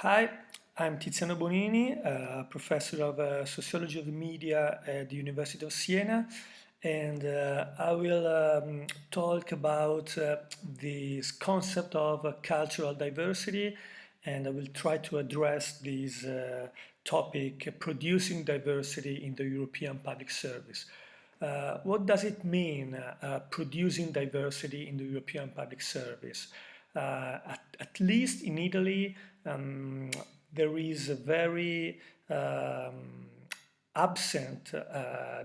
Hi, I'm Tiziano Bonini, professor of Sociology of the Media at the University of Siena, and I will talk about this concept of cultural diversity, and I will try to address this topic, producing diversity in the European public service. What does it mean, producing diversity in the European public service? At least in Italy, there is a very absent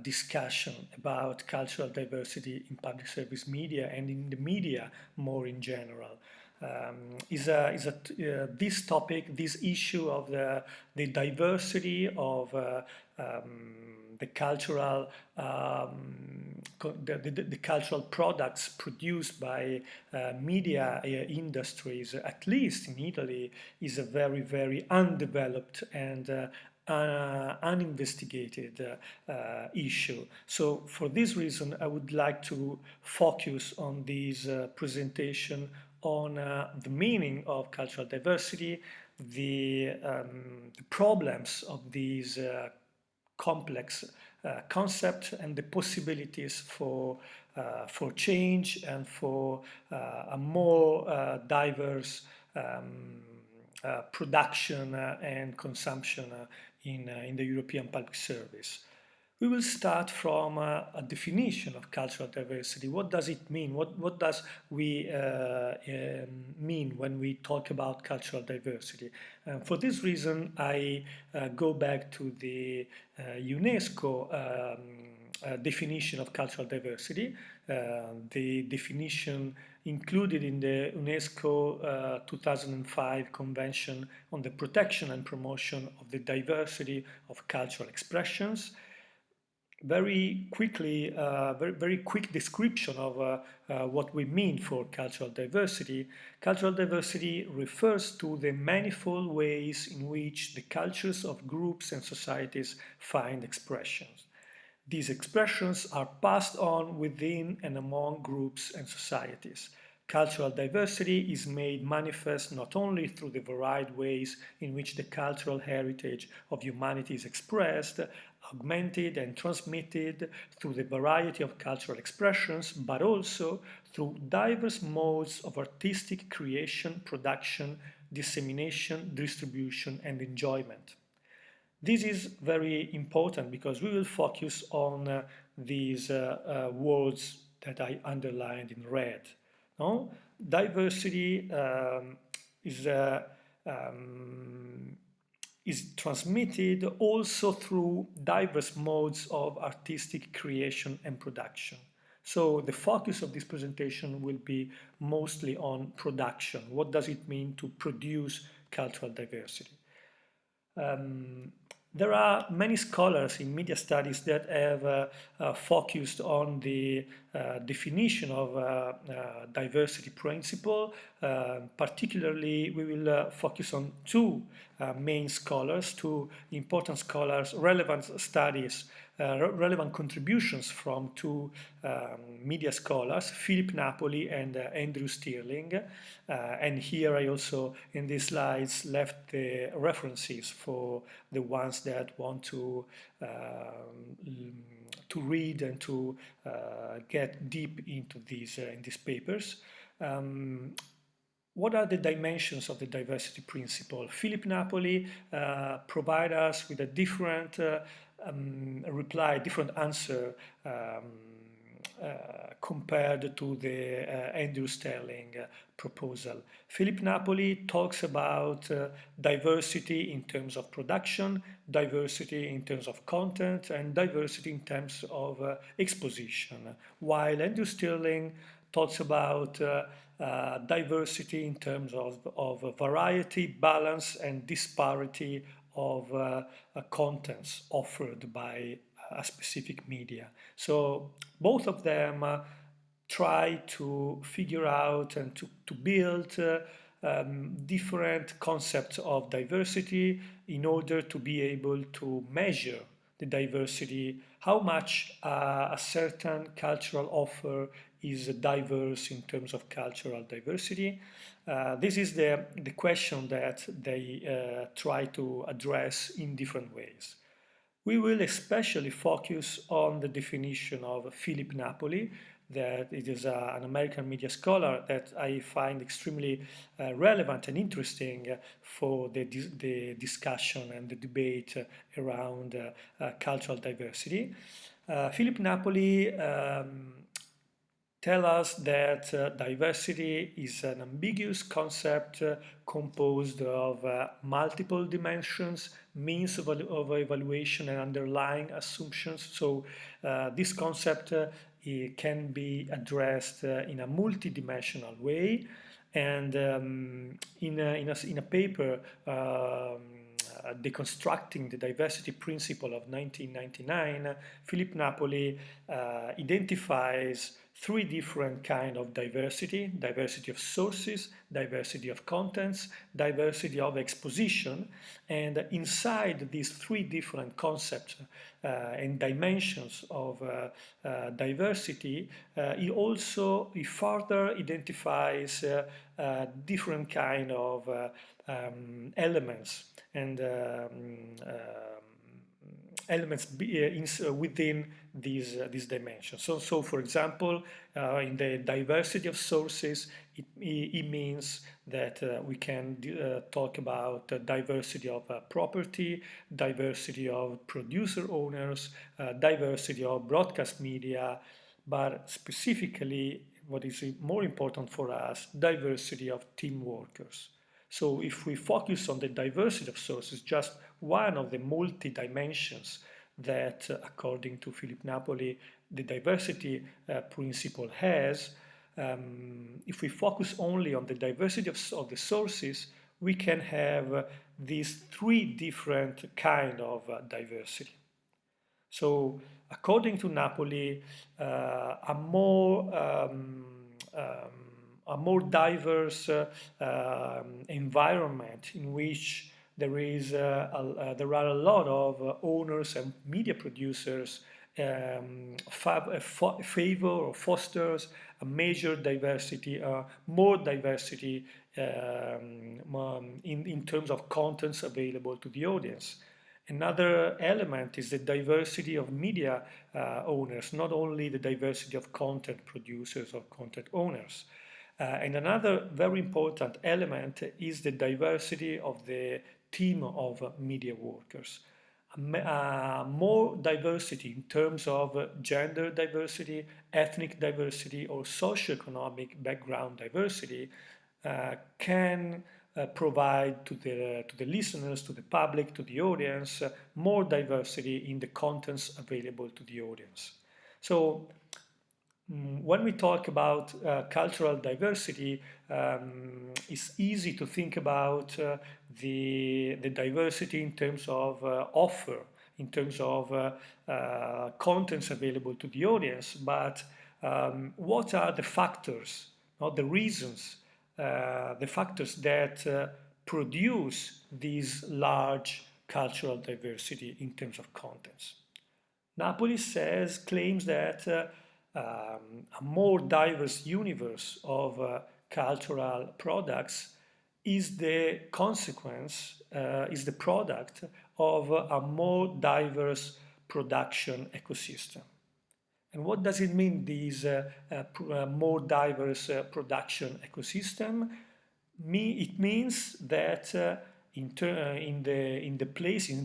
discussion about cultural diversity in public service media and in the media more in general. This topic, this issue of the diversity of the cultural the cultural products produced by media industries, at least in Italy, is a very undeveloped and uninvestigated issue. So for this reason, I would like to focus on this presentation on the meaning of cultural diversity, the problems of these complex concept and the possibilities for change and for a more diverse production and consumption in the European public service. We will start from a definition of cultural diversity. What does it mean? What does we mean when we talk about cultural diversity? For this reason, I go back to the UNESCO definition of cultural diversity, the definition included in the UNESCO 2005 Convention on the Protection and Promotion of the Diversity of Cultural Expressions. Very quickly, very quick description of what we mean for cultural diversity. Cultural diversity refers to the manifold ways in which the cultures of groups and societies find expressions. These expressions are passed on within and among groups and societies. Cultural diversity is made manifest not only through the varied ways in which the cultural heritage of humanity is expressed, augmented and transmitted through the variety of cultural expressions, but also through diverse modes of artistic creation, production, dissemination, distribution, and enjoyment. This is very important because we will focus on these words that I underlined in red. No? Diversity is transmitted also through diverse modes of artistic creation and production. So the focus of this presentation will be mostly on production. What does it mean to produce cultural diversity? There are many scholars in media studies that have focused on the definition of diversity principle. Particularly, we will focus on two main scholars, two important scholars, relevant studies, relevant contributions from two media scholars, Philip Napoli and Andrew Stirling. And here I also, in these slides, left the references for the ones that want to read and to get deep into these papers. What are the dimensions of the diversity principle? Philip Napoli provide us with a different reply, different answer compared to the Andrew Sterling proposal. Philip Napoli talks about diversity in terms of production, diversity in terms of content, and diversity in terms of exposition, while Andrew Stirling talks about diversity in terms of variety, balance, and disparity of contents offered by a specific media. So both of them try to figure out and to build different concepts of diversity in order to be able to measure the diversity, how much a certain cultural offer is diverse in terms of cultural diversity? This is the question that they try to address in different ways. We will especially focus on the definition of Philip Napoli, that it is an American media scholar that I find extremely relevant and interesting for the discussion and the debate around cultural diversity. Philip Napoli tell us that diversity is an ambiguous concept composed of multiple dimensions, means of evaluation and underlying assumptions. So this concept it can be addressed in a multidimensional way. And in a paper deconstructing the diversity principle of 1999, Philip Napoli identifies three different kinds of diversity: diversity of sources, diversity of contents, diversity of exposition. And inside these three different concepts and dimensions of diversity, he further identifies different kind of elements and elements within these dimensions. So for example, in the diversity of sources, it means that we can talk about diversity of property, diversity of producer owners, diversity of broadcast media, but specifically, what is more important for us, diversity of team workers. So if we focus on the diversity of sources, just one of the multi-dimensions that, according to Philip Napoli, the diversity principle has, if we focus only on the diversity of the sources, we can have these three different kind of diversity. So according to Napoli, a more diverse environment in which there are a lot of owners and media producers favor or fosters a major diversity, more diversity in terms of contents available to the audience. Another element is the diversity of media owners, not only the diversity of content producers or content owners. And another very important element is the diversity of the team of media workers. More diversity in terms of gender diversity, ethnic diversity, or socioeconomic background diversity can provide to the listeners, to the public, to the audience, more diversity in the contents available to the audience. So when we talk about cultural diversity, it's easy to think about the diversity in terms of offer, in terms of contents available to the audience, but what are the factors, not the reasons, the factors that produce this large cultural diversity in terms of contents? Napoli claims that a more diverse universe of cultural products is the consequence, is the product of a more diverse production ecosystem. And what does it mean, this more diverse production ecosystem? It means that in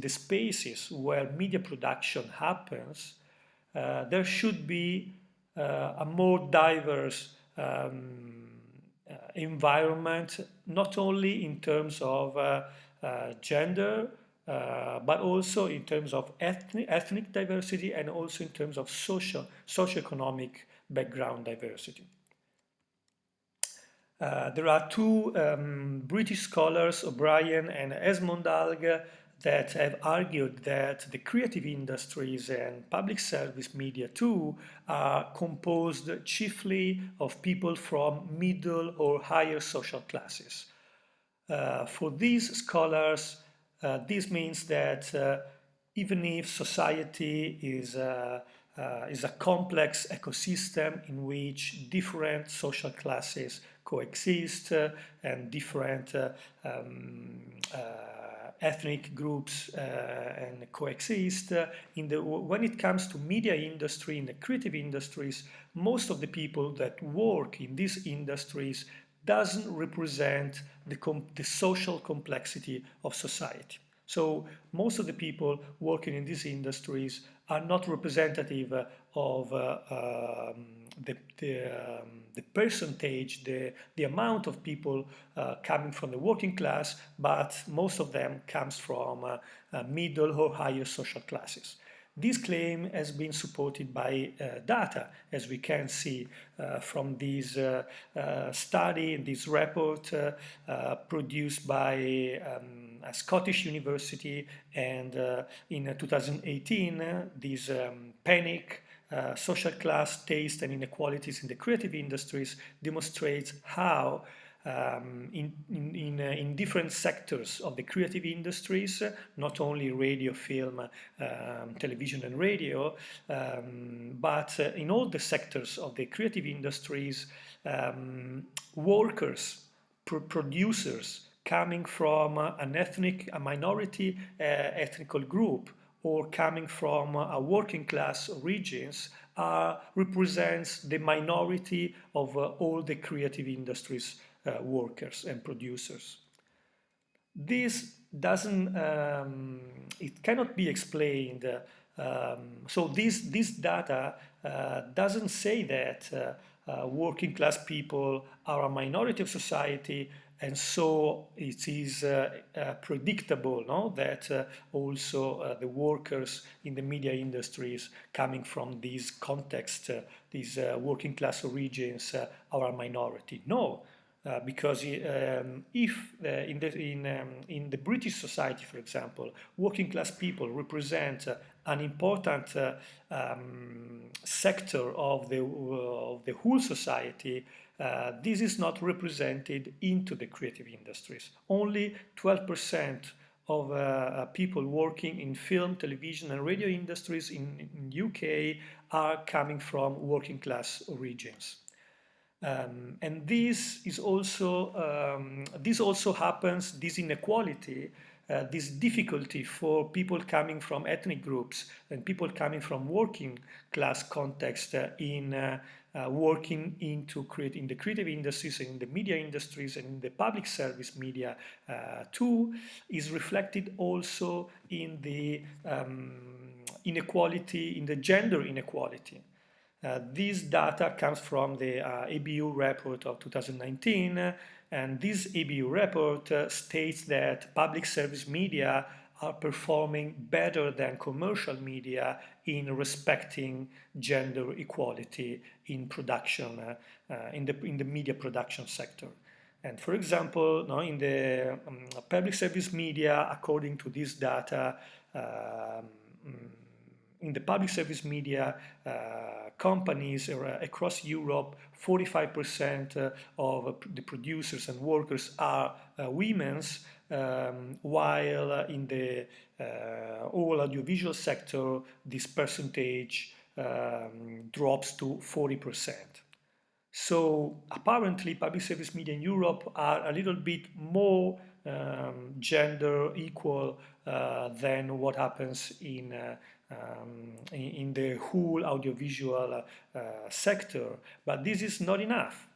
the spaces where media production happens, there should be a more diverse environment, not only in terms of gender, but also in terms of ethnic diversity and also in terms of socioeconomic background diversity. There are two British scholars, O'Brien and Esmondalg, that have argued that the creative industries and public service media too are composed chiefly of people from middle or higher social classes. For these scholars, this means that even if society is is a complex ecosystem in which different social classes coexist and different ethnic groups and coexist. When it comes to media industry, in the creative industries, most of the people that work in these industries doesn't represent the social complexity of society. So most of the people working in these industries are not representative of the percentage, the amount of people coming from the working class, but most of them comes from middle or higher social classes. This claim has been supported by data, as we can see from this study, this report produced by a Scottish university, and in 2018, this panic social class, taste, and inequalities in the creative industries demonstrates how in different sectors of the creative industries, not only radio, film, television, and radio, but in all the sectors of the creative industries, workers, producers coming from a minority ethnical group or coming from a working class regions represents the minority of all the creative industries workers and producers. This doesn't, it cannot be explained. So this data doesn't say that working class people are a minority of society, and so it is predictable, no, that also the workers in the media industries coming from these contexts, these working class origins, are a minority. No, because if in the British society, for example, working class people represent an important sector of the whole society, this is not represented into the creative industries. Only 12% of people working in film, television, and radio industries in UK are coming from working class origins. And this also happens, this inequality, this difficulty for people coming from ethnic groups and people coming from working class context in working in the creative industries and in the media industries and in the public service media too, is reflected also in the inequality, in the gender inequality. This data comes from the ABU report of 2019, and this ABU report states that public service media are performing better than commercial media in respecting gender equality in production, in the media production sector. And for example, now in the public service media, according to this data, in the public service media companies across Europe, 45% of the producers and workers are women, while in the all audiovisual sector, this percentage drops to 40%. So apparently public service media in Europe are a little bit more gender equal than what happens in the whole audiovisual sector. But this is not enough.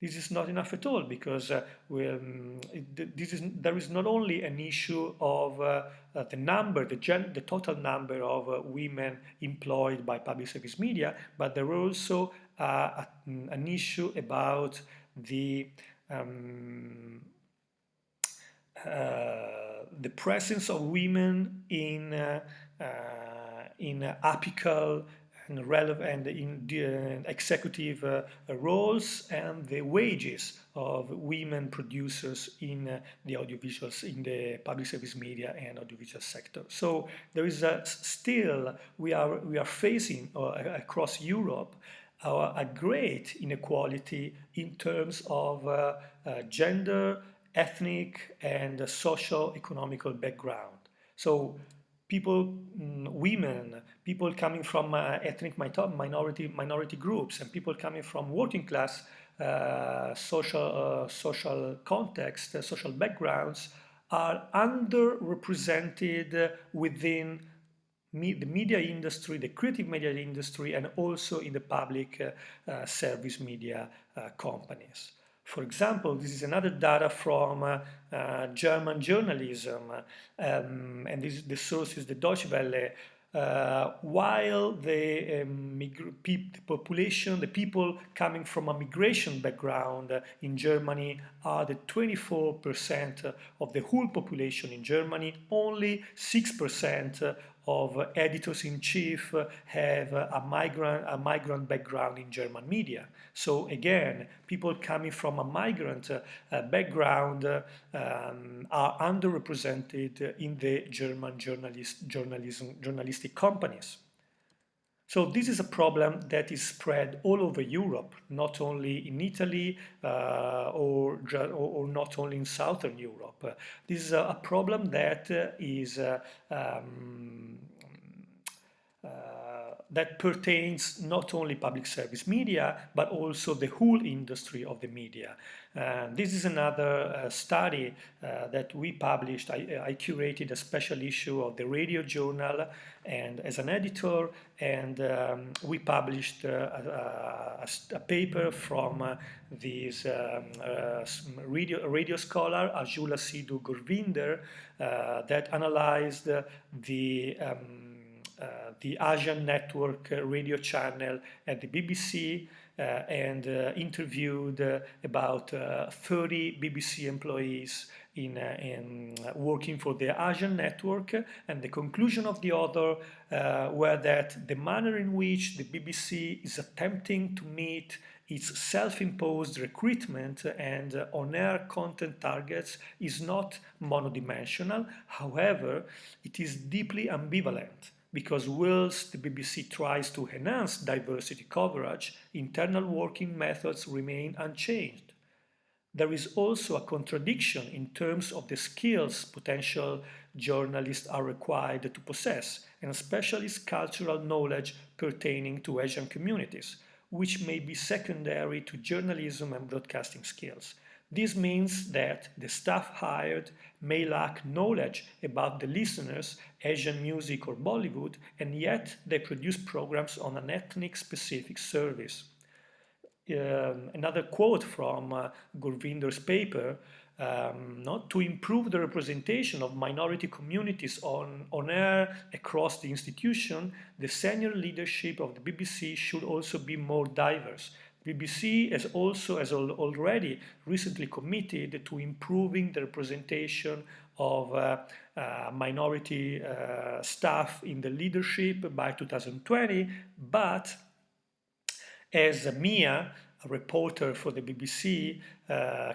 This is not enough at all, because there is not only an issue of the total number of women employed by public service media, but there is also an issue about the presence of women in apical and relevant in executive roles, and the wages of women producers in the audiovisuals, in the public service media and audiovisual sector. So there is still, we are facing across Europe a great inequality in terms of gender, ethnic, and socio-economical background. So people, women, people coming from ethnic minority groups, and people coming from working class social context, social backgrounds are underrepresented within the media industry, the creative media industry, and also in the public service media companies. For example, this is another data from German journalism, and the source is the Deutsche Welle. While the population, the people coming from a migration background in Germany are the 24% of the whole population in Germany, only 6% of editors-in-chief have a migrant background in German media. So again, people coming from a migrant background are underrepresented in the German journalistic companies. So this is a problem that is spread all over Europe, not only in Italy or not only in Southern Europe. This is a problem that is that pertains not only public service media, but also the whole industry of the media. This is another study that we published. I curated a special issue of the radio journal and as an editor, and we published a paper from this radio scholar, Ajula Sidhu Gurvinder, that analyzed the Asian Network radio channel at the BBC and interviewed about 30 BBC employees in working for the Asian Network. And the conclusion of the author were that the manner in which the BBC is attempting to meet its self-imposed recruitment and on-air content targets is not monodimensional. However, it is deeply ambivalent, because whilst the BBC tries to enhance diversity coverage, internal working methods remain unchanged. There is also a contradiction in terms of the skills potential journalists are required to possess, and especially cultural knowledge pertaining to Asian communities, which may be secondary to journalism and broadcasting skills. This means that the staff hired may lack knowledge about the listeners, Asian music or Bollywood, and yet they produce programs on an ethnic specific service. Another quote from Gurvinder's paper, not to improve the representation of minority communities on air across the institution, the senior leadership of the BBC should also be more diverse. BBC has already recently committed to improving the representation of minority staff in the leadership by 2020, but as Mia, a reporter for the BBC,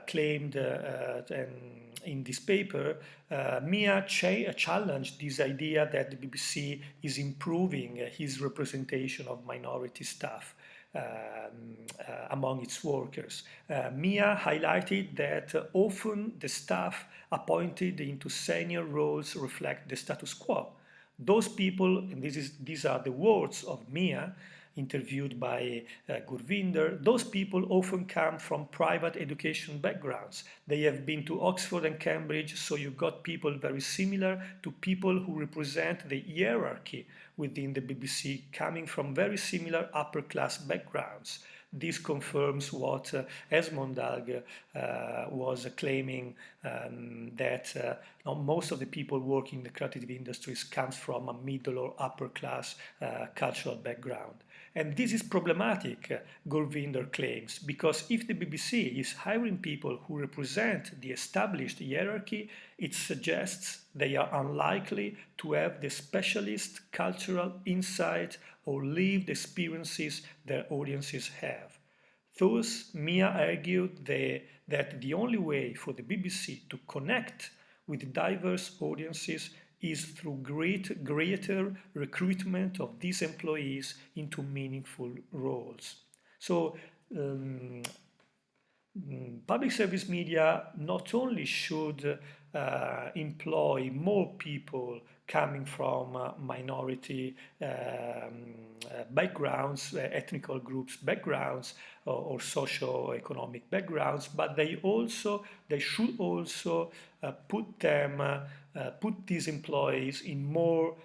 claimed in this paper, Mia challenged this idea that the BBC is improving his representation of minority staff among its workers. Mia highlighted that often the staff appointed into senior roles reflect the status quo. Those people, and these are the words of Mia, interviewed by Gurvinder, those people often come from private education backgrounds. They have been to Oxford and Cambridge, so you got people very similar to people who represent the hierarchy within the BBC, coming from very similar upper class backgrounds. This confirms what Esmondag was claiming, that most of the people working in the creative industries comes from a middle or upper class cultural background. And this is problematic, Gurvinder claims, because if the BBC is hiring people who represent the established hierarchy, it suggests they are unlikely to have the specialist cultural insight or lived experiences their audiences have. Thus, Mia argued that the only way for the BBC to connect with diverse audiences is through greater recruitment of these employees into meaningful roles. So public service media not only should employ more people coming from minority backgrounds, ethnical groups backgrounds, or socio-economic backgrounds, but they should also put these employees in more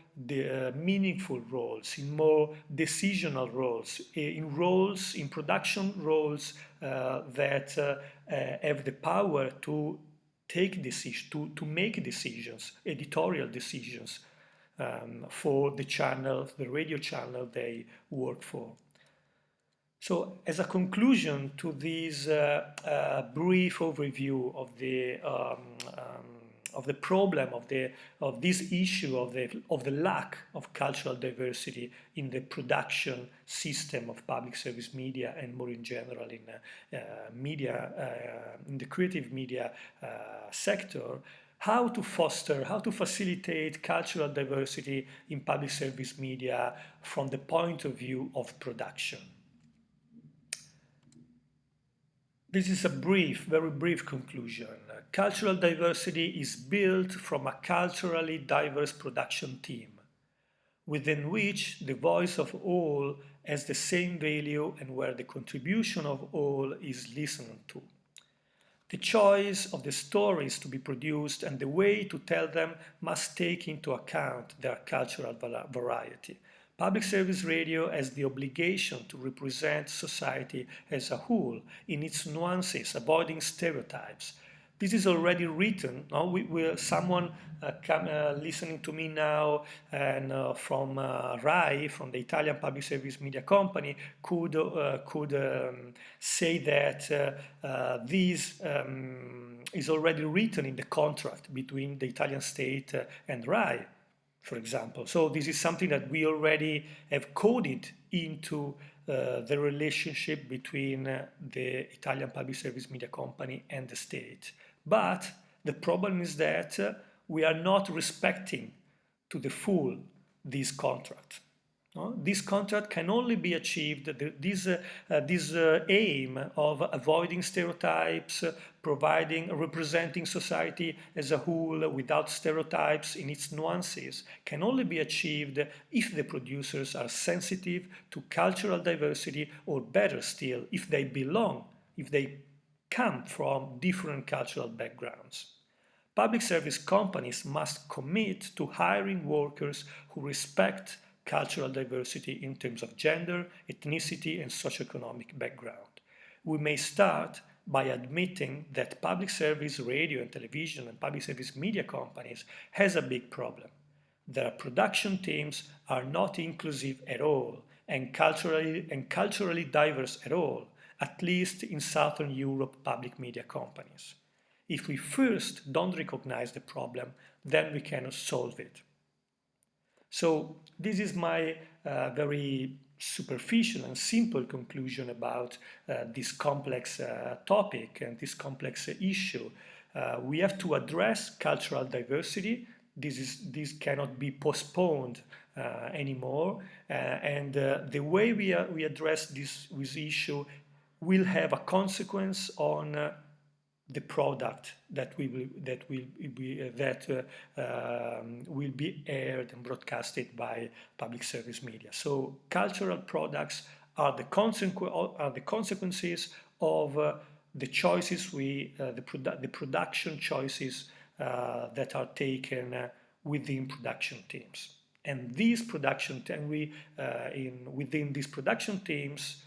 meaningful roles, in more decisional roles, in production roles that have the power to take decisions, to make decisions, editorial decisions for the channel, the radio channel they work for. So, as a conclusion to this brief overview of the problem of this issue of the lack of cultural diversity in the production system of public service media, and more in general in in the creative media sector, how to foster, how to facilitate cultural diversity in public service media from the point of view of production. This is a very brief conclusion. Cultural diversity is built from a culturally diverse production team, within which the voice of all has the same value and where the contribution of all is listened to. The choice of the stories to be produced and the way to tell them must take into account their cultural variety. Public service radio has the obligation to represent society as a whole in its nuances, avoiding stereotypes. This is already written. No? Someone listening to me now and from RAI, from the Italian Public Service Media Company, could say that this is already written in the contract between the Italian state and RAI, for example. So this is something that we already have coded into the relationship between the Italian Public Service Media Company and the state. But the problem is that we are not respecting to the full this contract. No? This contract can only be achieved, this aim of avoiding stereotypes, representing society as a whole without stereotypes in its nuances, can only be achieved if the producers are sensitive to cultural diversity, or better still, if they come from different cultural backgrounds. Public service companies must commit to hiring workers who respect cultural diversity in terms of gender, ethnicity, and socioeconomic background. We may start by admitting that public service radio and television and public service media companies has a big problem. Their production teams are not inclusive at all and culturally diverse at all, at least in Southern Europe public media companies. If we first don't recognize the problem, then we cannot solve it. So this is my very superficial and simple conclusion about this complex topic and this complex issue. We have to address cultural diversity. This cannot be postponed anymore. And the way we address this issue will have a consequence on the product that will be aired and broadcasted by public service media. So cultural products are the consequences of the choices the production choices that are taken within production teams. And these within these production teams,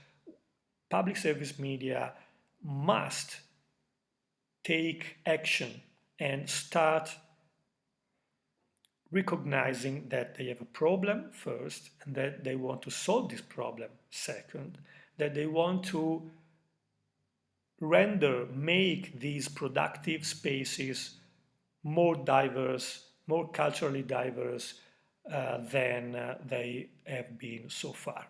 public service media must take action and start recognizing that they have a problem first, and that they want to solve this problem second, that they want to make these productive spaces more diverse, more culturally diverse than they have been so far.